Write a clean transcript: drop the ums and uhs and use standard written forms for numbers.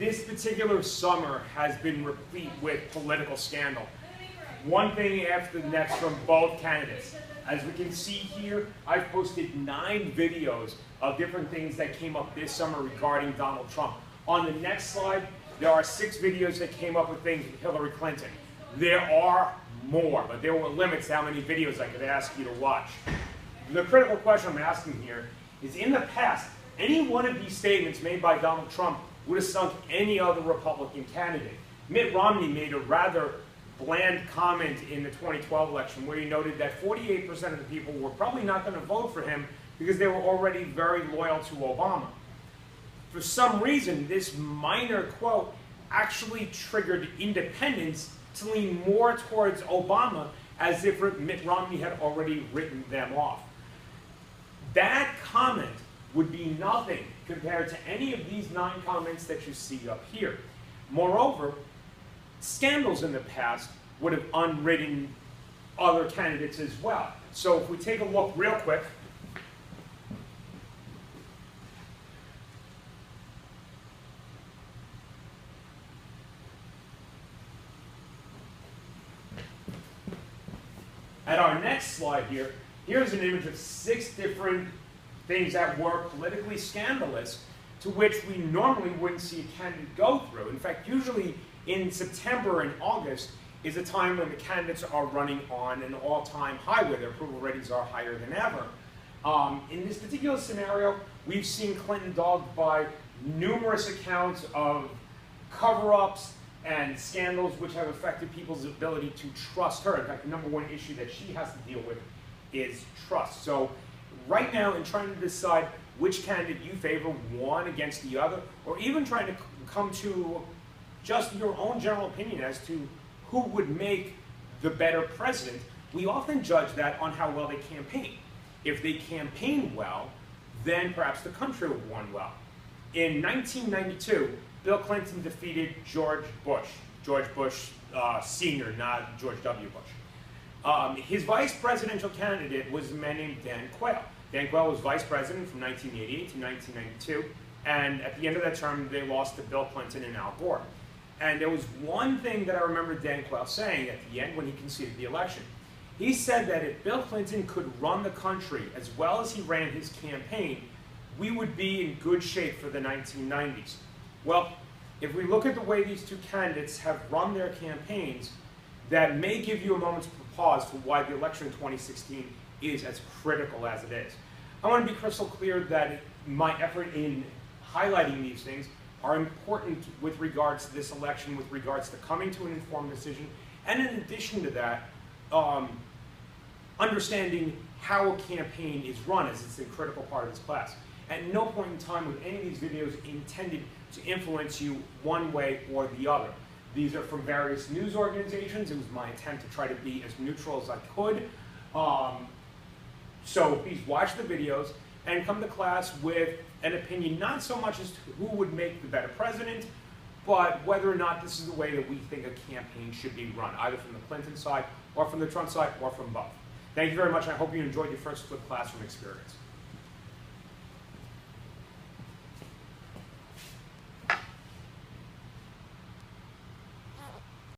This particular summer has been replete with political scandal. One thing after the next from both candidates. As we can see here, I've posted 9 videos of different things that came up this summer regarding Donald Trump. On the next slide, there are 6 videos that came up with things with Hillary Clinton. There are more, but there were limits to how many videos I could ask you to watch. The critical question I'm asking here is, in the past, any one of these statements made by Donald Trump would have sunk any other Republican candidate. Mitt Romney made a rather bland comment in the 2012 election where he noted that 48% of the people were probably not going to vote for him because they were already very loyal to Obama. For some reason, this minor quote actually triggered independents to lean more towards Obama, as if Mitt Romney had already written them off. That comment would be nothing compared to any of these 9 comments that you see up here. Moreover, scandals in the past would have unwritten other candidates as well. So if we take a look real quick, at our next slide here, here's an image of 6 different things that were politically scandalous to which we normally wouldn't see a candidate go through. In fact, usually in September and August is a time when the candidates are running on an all-time high where their approval ratings are higher than ever. In this particular scenario, we've seen Clinton dogged by numerous accounts of cover-ups and scandals which have affected people's ability to trust her. In fact, the #1 issue that she has to deal with is trust. So right now, in trying to decide which candidate you favor, one against the other, or even trying to come to just your own general opinion as to who would make the better president, we often judge that on how well they campaign. If they campaign well, then perhaps the country will run well. In 1992, Bill Clinton defeated George Bush Sr., not George W. Bush. His vice presidential candidate was a man named Dan Quayle. Dan Quayle was vice president from 1988 to 1992, and at the end of that term, they lost to Bill Clinton and Al Gore. And there was one thing that I remember Dan Quayle saying at the end when he conceded the election. He said that if Bill Clinton could run the country as well as he ran his campaign, we would be in good shape for the 1990s. Well, if we look at the way these 2 candidates have run their campaigns, that may give you a moment's pause for why the election in 2016 is as critical as it is. I want to be crystal clear that my effort in highlighting these things are important with regards to this election, with regards to coming to an informed decision, and in addition to that, understanding how a campaign is run, as it's a critical part of this class. At no point in time were any of these videos intended to influence you one way or the other. These are from various news organizations. It was my attempt to try to be as neutral as I could. So please watch the videos and come to class with an opinion, not so much as to who would make the better president, but whether or not this is the way that we think a campaign should be run, either from the Clinton side, or from the Trump side, or from both. Thank you very much. I hope you enjoyed your first Flip Classroom experience.